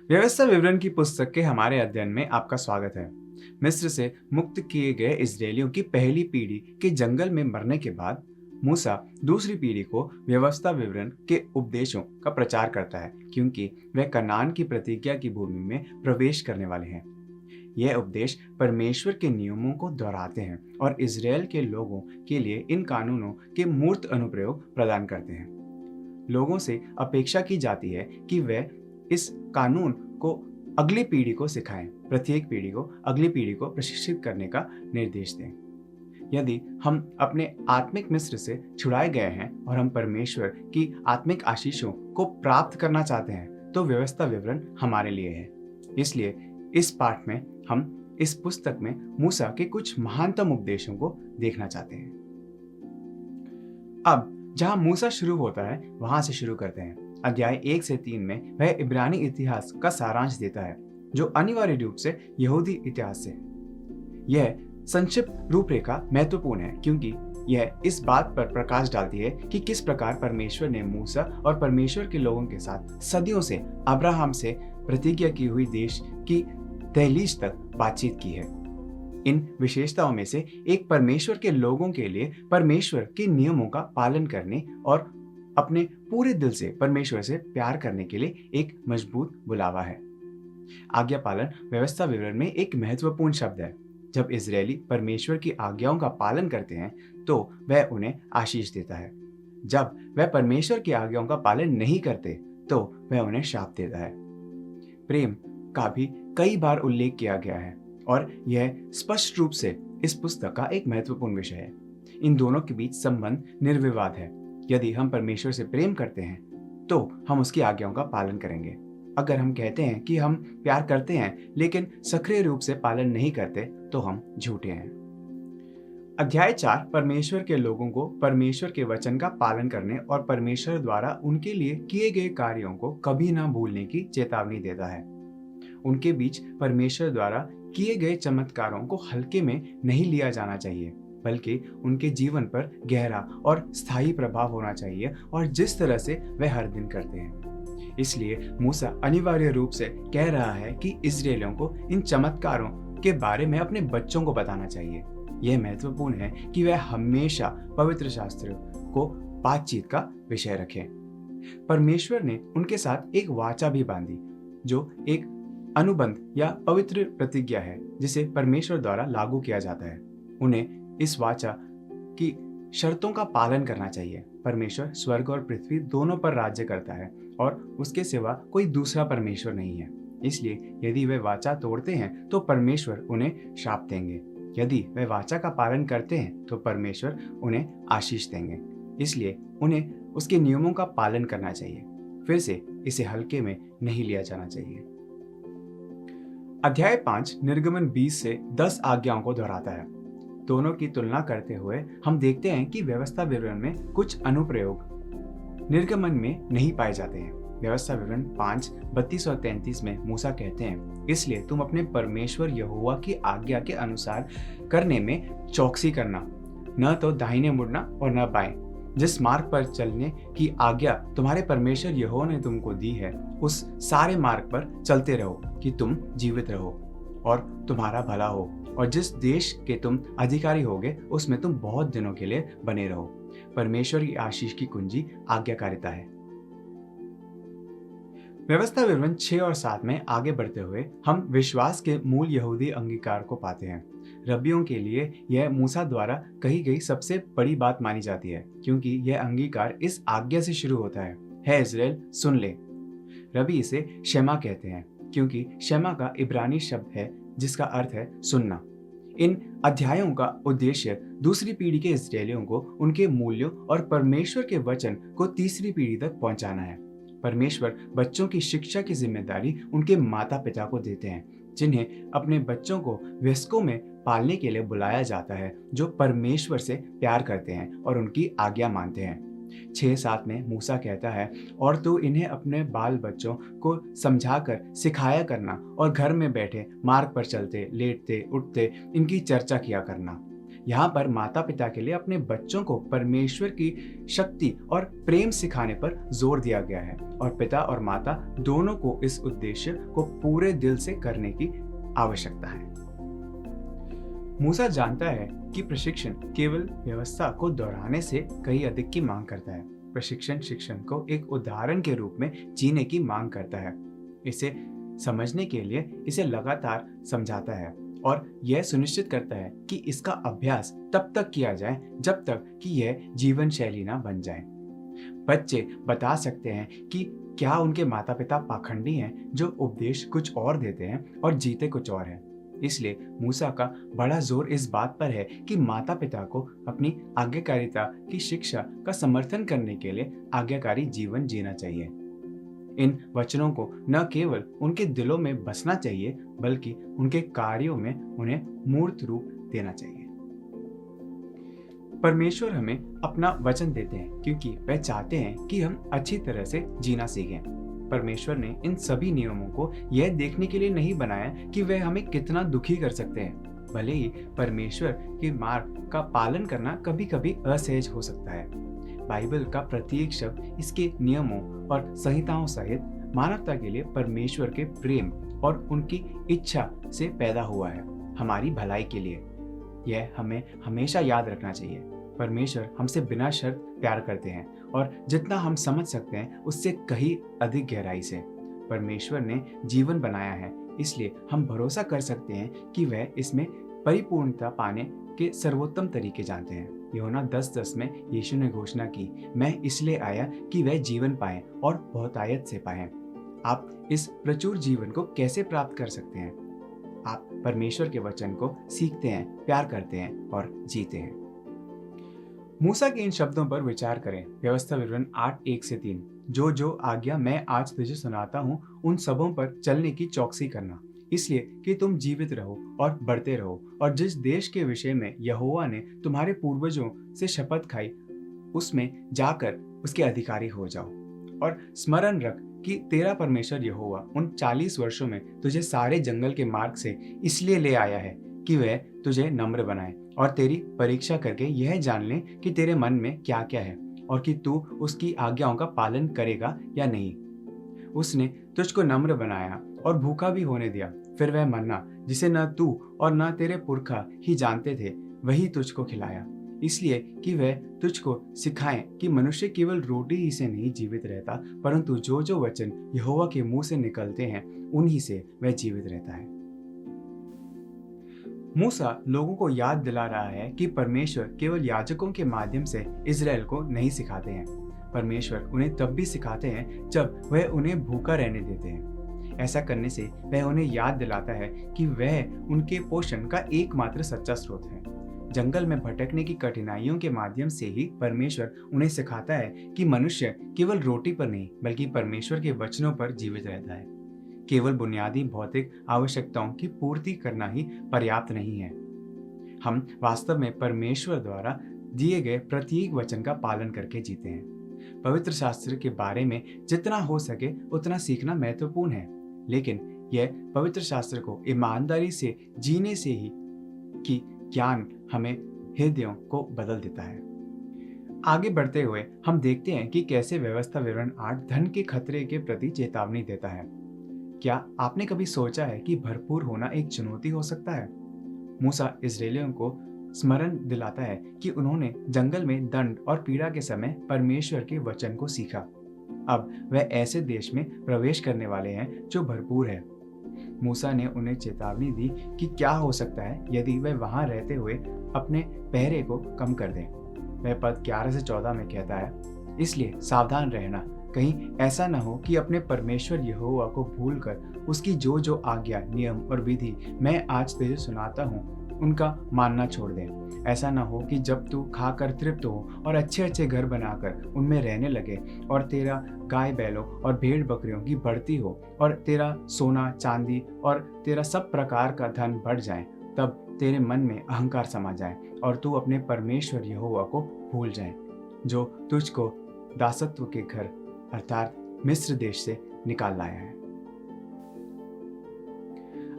व्यवस्था विवरण की पुस्तक के हमारे अध्ययन में आपका स्वागत है। मिस्र से मुक्त किए गए इजरायलियों की पहली पीढ़ी के जंगल में मरने के बाद मूसा दूसरी पीढ़ी को व्यवस्था विवरण के उपदेशों का प्रचार करता है, क्योंकि वह कनान की प्रतिज्ञा की भूमि में प्रवेश करने वाले हैं। यह उपदेश परमेश्वर के नियमों को दोहराते हैं और इजराइल के लोगों के लिए इन कानूनों के मूर्त अनुप्रयोग प्रदान करते हैं। लोगों से अपेक्षा की जाती है कि वे इस कानून को अगली पीढ़ी को सिखाएं, प्रत्येक पीढ़ी को अगली पीढ़ी को प्रशिक्षित करने का निर्देश दें। यदि हम अपने आत्मिक मिस्र से छुड़ाए गए हैं और हम परमेश्वर की आत्मिक आशीषों को प्राप्त करना चाहते हैं, तो व्यवस्था विवरण हमारे लिए है। इसलिए इस पाठ में हम इस पुस्तक में मूसा के कुछ महानतम उपदेशों को देखना चाहते हैं। अब जहां मूसा शुरू होता है, वहां से शुरू करते हैं। अध्याय 1 से 3 में वह इब्रानी इतिहास का सारांश देता है, जो अनिवार्य रूप से यहूदी इतिहास से है। यह संक्षिप्त रूपरेखा महत्वपूर्ण है, क्योंकि यह इस बात पर प्रकाश डालती है कि किस प्रकार परमेश्वर ने मूसा और परमेश्वर के लोगों के साथ सदियों से अब्राहम से प्रतिज्ञा की हुई देश की दहलीज तक बातचीत की है। इन विशेषताओं में से एक परमेश्वर के लोगों के लिए परमेश्वर के नियमों का पालन करने और अपने पूरे दिल से परमेश्वर से प्यार करने के लिए एक मजबूत बुलावा है। आज्ञा पालन व्यवस्था विवरण में एक महत्वपूर्ण शब्द है। जब इजरायली परमेश्वर की आज्ञाओं का पालन करते हैं, तो वह उन्हें आशीष देता है। जब वह परमेश्वर की आज्ञाओं का पालन नहीं करते, तो वह उन्हें श्राप देता है। प्रेम का भी कई बार उल्लेख किया गया है और यह स्पष्ट रूप से इस पुस्तक का एक महत्वपूर्ण विषय है। इन दोनों के बीच संबंध निर्विवाद है। यदि हम परमेश्वर से प्रेम करते हैं, तो हम उसकी आज्ञाओं का पालन करेंगे। अगर हम कहते हैं कि हम प्यार करते हैं लेकिन सक्रिय रूप से पालन नहीं करते, तो हम झूठे हैं। अध्याय 4 परमेश्वर के लोगों को परमेश्वर के वचन का पालन करने और परमेश्वर द्वारा उनके लिए किए गए कार्यों को कभी ना भूलने की चेतावनी देता है। उनके बीच परमेश्वर द्वारा किए गए चमत्कारों को हल्के में नहीं लिया जाना चाहिए, बल्कि उनके जीवन पर गहरा और स्थायी प्रभाव होना चाहिए, और जिस तरह से वे हर दिन करते हैं। इसलिए मूसा अनिवार्य रूप से कह रहा है कि इजरायलियों को इन चमत्कारों के बारे में अपने बच्चों को बताना चाहिए। यह महत्वपूर्ण है कि वे हमेशा पवित्र शास्त्र को बातचीत का विषय रखें। परमेश्वर ने उनके साथ एक वाचा भी बांधी, जो एक अनुबंध या पवित्र प्रतिज्ञा है, जिसे परमेश्वर द्वारा लागू किया जाता है। उन्हें इस वाचा की शर्तों का पालन करना चाहिए। परमेश्वर स्वर्ग और पृथ्वी दोनों पर राज्य करता है और उसके सिवा कोई दूसरा परमेश्वर नहीं है। इसलिए यदि वे वाचा तोड़ते हैं, तो परमेश्वर उन्हें श्राप देंगे। यदि वे वाचा का पालन करते हैं, तो परमेश्वर उन्हें आशीष देंगे। इसलिए उन्हें उसके नियमों का पालन करना चाहिए। फिर से इसे हल्के में नहीं लिया जाना चाहिए। अध्याय 5 निर्गमन 20 से 10 आज्ञाओं को दोहराता है। दोनों की तुलना करते हुए हम देखते हैं कि व्यवस्था विवरण में कुछ अनुप्रयोग निर्गमन में नहीं पाए जाते हैं। व्यवस्था विवरण 5 32 और 33 में मूसा कहते हैं, इसलिए तुम अपने परमेश्वर यहोवा की आज्ञा के अनुसार करने में चौकसी करना, न तो दाहिने मुड़ना और न बाएं। जिस मार्ग पर चलने की आज्ञा तुम्हारे परमेश्वर यहोवा ने तुमको दी है, उस सारे मार्ग पर चलते रहो कि तुम जीवित रहो और तुम्हारा भला हो, और जिस देश के तुम अधिकारी होगे, उसमें तुम बहुत दिनों के लिए बने रहो। परमेश्वर की आशीष की कुंजी आज्ञाकारिता है। व्यवस्था विवरण 6 और 7 में आगे बढ़ते हुए हम विश्वास के मूल यहूदी अंगीकार को पाते हैं। रबियों के लिए यह मूसा द्वारा कही गई सबसे बड़ी बात मानी जाती है, क्योंकि यह अंगीकार इस आज्ञा से शुरू होता है इज़राइल सुन ले। रबी इसे शेमा कहते हैं, क्योंकि शेमा का इब्रानी शब्द है जिसका अर्थ है सुनना। इन अध्यायों का उद्देश्य दूसरी पीढ़ी के इस्राएलियों को उनके मूल्यों और परमेश्वर के वचन को तीसरी पीढ़ी तक पहुंचाना है। परमेश्वर बच्चों की शिक्षा की जिम्मेदारी उनके माता पिता को देते हैं, जिन्हें अपने बच्चों को वयस्कों में पालने के लिए बुलाया जाता है, जो परमेश्वर से प्यार करते हैं और उनकी आज्ञा मानते हैं। 6-7 में मूसा कहता है, और तू इन्हें अपने बाल बच्चों को समझाकर सिखाया करना और घर में बैठे मार्ग पर चलते लेटते उठते इनकी चर्चा किया करना। यहाँ पर माता पिता के लिए अपने बच्चों को परमेश्वर की शक्ति और प्रेम सिखाने पर जोर दिया गया है और पिता और माता दोनों को इस उद्देश्य को पूरे दिल से करने की आवश्यकता है। मूसा जानता है कि प्रशिक्षण केवल व्यवस्था को दोहराने से कहीं अधिक की मांग करता है। प्रशिक्षण शिक्षण को एक उदाहरण के रूप में जीने की मांग करता है। इसे समझने के लिए इसे लगातार समझाता है और यह सुनिश्चित करता है कि इसका अभ्यास तब तक किया जाए जब तक कि यह जीवन शैली ना बन जाए। बच्चे बता सकते हैं कि क्या उनके माता पिता पाखंडी हैं जो उपदेश कुछ और देते हैं और जीते कुछ और हैं। इसलिए मूसा का बड़ा जोर इस बात पर है कि माता पिता को अपनी आज्ञाकारिता की शिक्षा का समर्थन करने के लिए आज्ञाकारी जीवन जीना चाहिए। इन वचनों को न केवल उनके दिलों में बसना चाहिए बल्कि उनके कार्यों में उन्हें मूर्त रूप देना चाहिए। परमेश्वर हमें अपना वचन देते हैं क्योंकि वह चाहते हैं कि हम अच्छी तरह से जीना सीखें। परमेश्वर ने इन सभी नियमों को यह देखने के लिए नहीं बनाया कि वह हमें कितना दुखी कर सकते हैं। भले ही परमेश्वर के मार्ग का पालन करना कभी कभी असहज हो सकता है। बाइबल का प्रत्येक शब्द इसके नियमों और संहिताओं सहित मानवता के लिए परमेश्वर के प्रेम और उनकी इच्छा से पैदा हुआ है, हमारी भलाई के लिए। यह हमें हमेशा याद रखना चाहिए। परमेश्वर हमसे बिना शर्त प्यार करते हैं और जितना हम समझ सकते हैं उससे कहीं अधिक गहराई से। परमेश्वर ने जीवन बनाया है, इसलिए हम भरोसा कर सकते हैं कि वह इसमें परिपूर्णता पाने के सर्वोत्तम तरीके जानते हैं। यूहन्ना 10:10 में यीशु ने घोषणा की, मैं इसलिए आया कि वह जीवन पाए और बहुतायत से पाए। आप इस प्रचुर जीवन को कैसे प्राप्त कर सकते हैं? आप परमेश्वर के वचन को सीखते हैं, प्यार करते हैं और जीते हैं। मूसा के इन शब्दों पर विचार करें। व्यवस्था विवरण 8:1-3, जो आज्ञा मैं आज तुझे सुनाता हूँ उन सबों पर चलने की चौकसी करना, इसलिए कि तुम जीवित रहो और बढ़ते रहो, और जिस देश के विषय में यहोवा ने तुम्हारे पूर्वजों से शपथ खाई उसमें जाकर उसके अधिकारी हो जाओ। और स्मरण रख कि तेरा परमेश्वर यहोवा उन 40 वर्षों में तुझे सारे जंगल के मार्ग से इसलिए ले आया है कि वह तुझे नम्र बनाए और तेरी परीक्षा करके यह जान ले कि तेरे मन में क्या क्या है और कि तू उसकी आज्ञाओं का पालन करेगा या नहीं। उसने तुझको नम्र बनाया और भूखा भी होने दिया, फिर वह मन्ना जिसे न तू और न तेरे पुरखा ही जानते थे वही तुझको खिलाया, इसलिए कि वह तुझको सिखाए कि मनुष्य केवल रोटी ही से नहीं जीवित रहता, परंतु जो जो वचन यहोवा के मुंह से निकलते हैं उन्हीं से वह जीवित रहता है। मूसा लोगों को याद दिला रहा है कि परमेश्वर केवल याजकों के माध्यम से इजराइल को नहीं सिखाते हैं। परमेश्वर उन्हें तब भी सिखाते हैं जब वह उन्हें भूखा रहने देते हैं। ऐसा करने से वह उन्हें याद दिलाता है कि वह उनके पोषण का एकमात्र सच्चा स्रोत है। जंगल में भटकने की कठिनाइयों के माध्यम से ही परमेश्वर उन्हें सिखाता है कि मनुष्य केवल रोटी पर नहीं बल्कि परमेश्वर के वचनों पर जीवित रहता है। केवल बुनियादी भौतिक आवश्यकताओं की पूर्ति करना ही पर्याप्त नहीं है। हम वास्तव में परमेश्वर द्वारा दिए गए प्रत्येक वचन का पालन करके जीते हैं। पवित्र शास्त्र के बारे में जितना हो सके उतना सीखना महत्वपूर्ण है, लेकिन यह पवित्र शास्त्र को ईमानदारी से जीने से ही कि ज्ञान हमें हृदयों को बदल देता है। आगे बढ़ते हुए हम देखते हैं कि कैसे व्यवस्था विवरण 8 धन के खतरे के प्रति चेतावनी देता है। क्या आपने कभी सोचा है कि भरपूर होना एक चुनौती हो सकता है? मूसा इजरायलियों को स्मरण दिलाता है कि उन्होंने जंगल में दंड और पीड़ा के समय परमेश्वर के वचन को सीखा। अब वह ऐसे देश में प्रवेश करने वाले हैं जो भरपूर है। मूसा ने उन्हें चेतावनी दी कि क्या हो सकता है यदि वह वहां रहते हुए अपने पहरे को कम कर दें। वह पद 11 से 14 में कहता है, इसलिए सावधान रहना, कहीं ऐसा न हो कि अपने परमेश्वर यहोवा को भूलकर उसकी जो जो आज्ञा, नियम और विधि मैं आज तुझे सुनाता हूँ उनका मानना छोड़ दे। ऐसा न हो कि जब तू खाकर तृप्त हो और अच्छे अच्छे घर बनाकर उनमें रहने लगे और तेरा गाय बैलों और भेड़ बकरियों की बढ़ती हो और तेरा सोना चांदी और तेरा सब प्रकार का धन बढ़ जाए, तब तेरे मन में अहंकार समा जाए और तू अपने परमेश्वर यहोवा को भूल जाए जो तुझको दासत्व के घर अर्थात मिस्र देश से निकाल लाया है।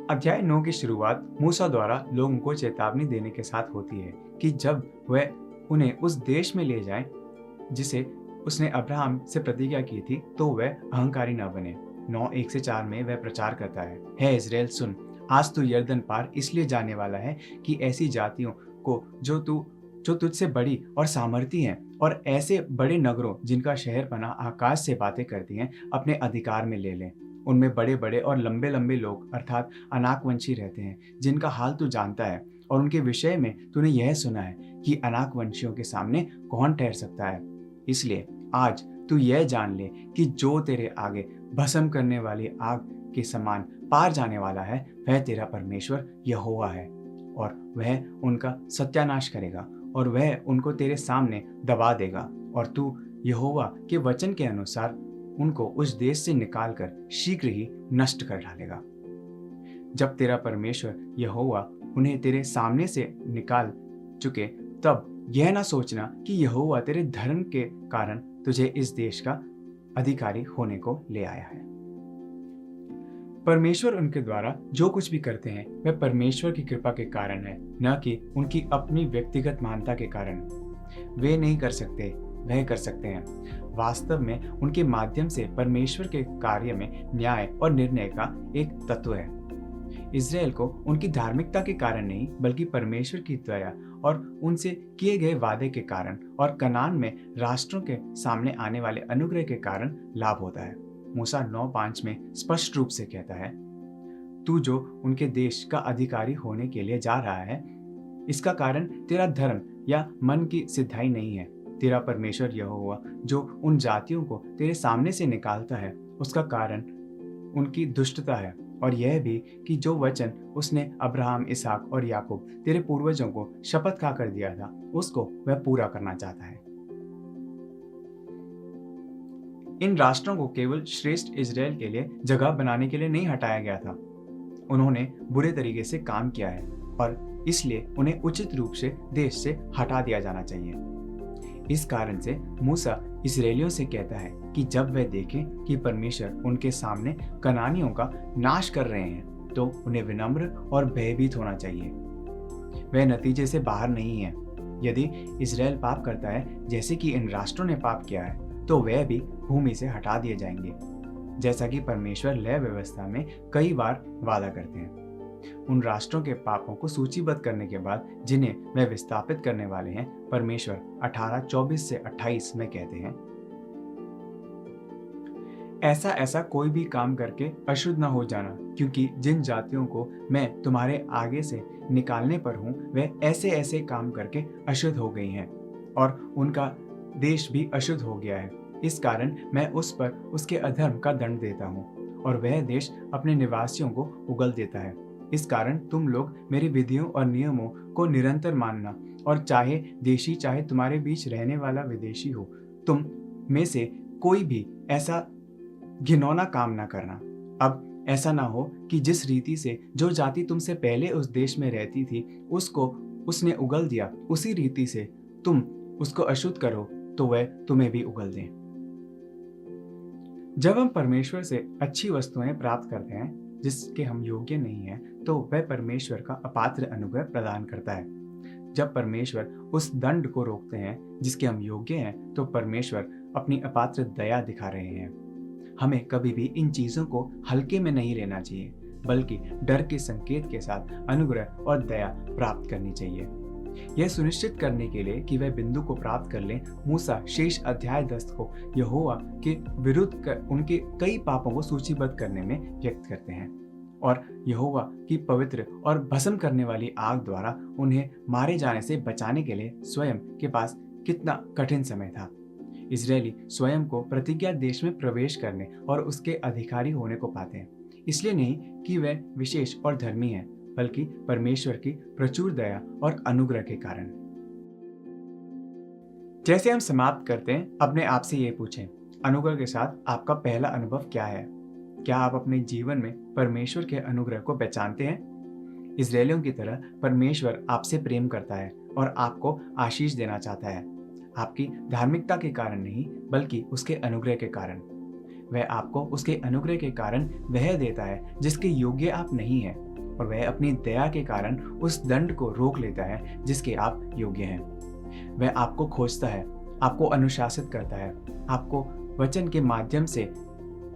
अध्याय 9 की शुरुआत मूसा द्वारा लोगों को चेतावनी देने के साथ होती है कि जब वह उन्हें उस देश में ले जाए जिसे उसने अब्राहम से प्रतिज्ञा की थी, तो वह अहंकारी न बने। 9:1-4 में वह प्रचार करता है, हे इज़राइल सुन, आज तू यरदन पार इसलिए जाने वाला है कि ऐसी जातियों को जो तुझसे बड़ी और सामर्थी हैं और ऐसे बड़े नगरों जिनका शहरपना आकाश से बातें करती हैं, अपने अधिकार में ले लें। उनमें बड़े बड़े और लंबे लंबे लोग अर्थात अनाकवंशी रहते हैं, जिनका हाल तू जानता है, और उनके विषय में तूने यह सुना है कि अनाकवंशियों के सामने कौन ठहर सकता है। इसलिए आज तू यह जान ले कि जो तेरे आगे भस्म करने वाली आग के समान पार जाने वाला है, वह तेरा परमेश्वर यहोवा है, और वह उनका सत्यानाश करेगा और वह उनको तेरे सामने दबा देगा, और तू यहोवा के वचन के अनुसार उनको उस देश से निकालकर शीघ्र ही नष्ट कर डालेगा। जब तेरा परमेश्वर यहोवा उन्हें तेरे सामने से निकाल चुके, तब यह ना सोचना कि यहोवा तेरे धर्म के कारण तुझे इस देश का अधिकारी होने को ले आया है। परमेश्वर उनके द्वारा जो कुछ भी करते हैं वह परमेश्वर की कृपा के कारण है, न कि उनकी अपनी व्यक्तिगत महानता के कारण। वे नहीं कर सकते, वह कर सकते हैं। वास्तव में उनके माध्यम से परमेश्वर के कार्य में न्याय और निर्णय का एक तत्व है। इज़राइल को उनकी धार्मिकता के कारण नहीं, बल्कि परमेश्वर की दया और उनसे किए गए वादे के कारण और कनान में राष्ट्रों के सामने आने वाले अनुग्रह के कारण लाभ होता है। मूसा 9:5 में स्पष्ट रूप से कहता है, तू जो उनके देश का अधिकारी होने के लिए जा रहा है, इसका कारण तेरा धर्म या मन की सिद्धाई नहीं है। तेरा परमेश्वर यहोवा जो उन जातियों को तेरे सामने से निकालता है, उसका कारण उनकी दुष्टता है, और यह भी कि जो वचन उसने अब्राहम, इसहाक और याकूब तेरे पूर्वजों को शपथ खाकर दिया था, उसको वह पूरा करना चाहता है। इन राष्ट्रों को केवल श्रेष्ठ इज़राइल के लिए जगह बनाने के लिए नहीं हटाया गया था। उन्होंने बुरे तरीके से काम किया है और इसलिए उन्हें उचित रूप से देश से हटा दिया जाना चाहिए। इस कारण से मूसा इस्राएलियों से कहता है कि जब वह देखें कि परमेश्वर उनके सामने कनानियों का नाश कर रहे हैं, तो उन्हें विनम्र और भयभीत होना चाहिए। वह नतीजे से बाहर नहीं है। यदि इज़राइल पाप करता है जैसे कि इन राष्ट्रों ने पाप किया है, तो वह भी भूमि से हटा दिए जाएंगे, जैसा कि परमेश्वर लय व्यवस्था में कई बार वादा करते हैं। उन राष्ट्रों के पापों को सूचीबद्ध करने के बाद जिन्हें वह विस्थापित करने वाले हैं, परमेश्वर 18:24-28 में कहते हैं, ऐसा कोई भी काम करके अशुद्ध न हो जाना, क्योंकि जिन जातियों को मैं तुम्हारे आगे से निकालने पर हूँ, वे ऐसे काम करके अशुद्ध हो गई हैं, और उनका देश भी अशुद्ध हो गया है। इस कारण मैं उस पर उसके अधर्म का दंड देता हूँ, और वह देश अपने निवासियों को उगल देता है। इस कारण तुम लोग मेरी विधियों और नियमों को निरंतर मानना, और चाहे देशी चाहे तुम्हारे बीच रहने वाला विदेशी हो, तुम में से कोई भी ऐसा घिनौना काम ना करना। अब ऐसा ना हो कि जिस रीति से जो जाति तुमसे पहले उस देश में रहती थी, उसको उसने उगल दिया, उसी रीति से तुम उसको अशुद्ध करो, तो वह तुम्हें भी उगल दें। जब हम परमेश्वर से अच्छी वस्तुएं प्राप्त करते हैं जिसके हम योग्य नहीं हैं, तो वह परमेश्वर का अपात्र अनुग्रह प्रदान करता है। जब परमेश्वर उस दंड को रोकते हैं जिसके हम योग्य हैं, तो परमेश्वर अपनी अपात्र दया दिखा रहे हैं। हमें कभी भी इन चीजों को हल्के में नहीं लेना चाहिए, बल्कि डर के संकेत के साथ अनुग्रह और दया प्राप्त करनी चाहिए। यह सुनिश्चित करने के लिए कि वह बिंदु को प्राप्त कर लें, मूसा शेष अध्याय 10 को यहोवा के विरुद्ध उनके कई पापों को सूचीबद्ध करने में व्यक्त करते हैं, और यहोवा की पवित्र और भस्म करने वाली आग द्वारा उन्हें मारे जाने से बचाने के लिए स्वयं के पास कितना कठिन समय था। इजरायली स्वयं को प्रतिज्ञा देश में प्रवेश करने और उसके अधिकारी होने को पाते हैं, इसलिए नहीं कि वे विशेष और धर्मी हैं, बल्कि परमेश्वर की प्रचुर दया और अनुग्रह के कारण। जैसे हम समाप्त करते हैं, अपने आप से ये पूछें, अनुग्रह के साथ आपका पहला अनुभव क्या है? क्या आप अपने जीवन में परमेश्वर के अनुग्रह को पहचानते हैं? इजरायलियों की तरह परमेश्वर आपसे प्रेम करता है और आपको आशीष देना चाहता है, आपकी धार्मिकता के कारण नहीं, बल्कि उसके अनुग्रह के कारण। वह आपको उसके अनुग्रह के कारण वह देता है जिसके योग्य आप नहीं हैं, और वह अपनी दया के कारण उस दंड को रोक लेता है जिसके आप योग्य हैं। वह आपको खोजता है, आपको अनुशासित करता है, आपको वचन के माध्यम से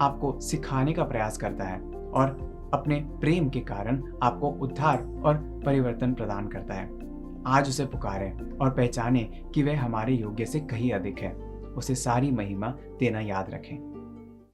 आपको सिखाने का प्रयास करता है और अपने प्रेम के कारण आपको उद्धार और परिवर्तन प्रदान करता है। आज उसे पुकारें और पहचानें कि वह हमारे योग्य से कहीं अधिक है। उसे सारी महिमा देना याद रखें।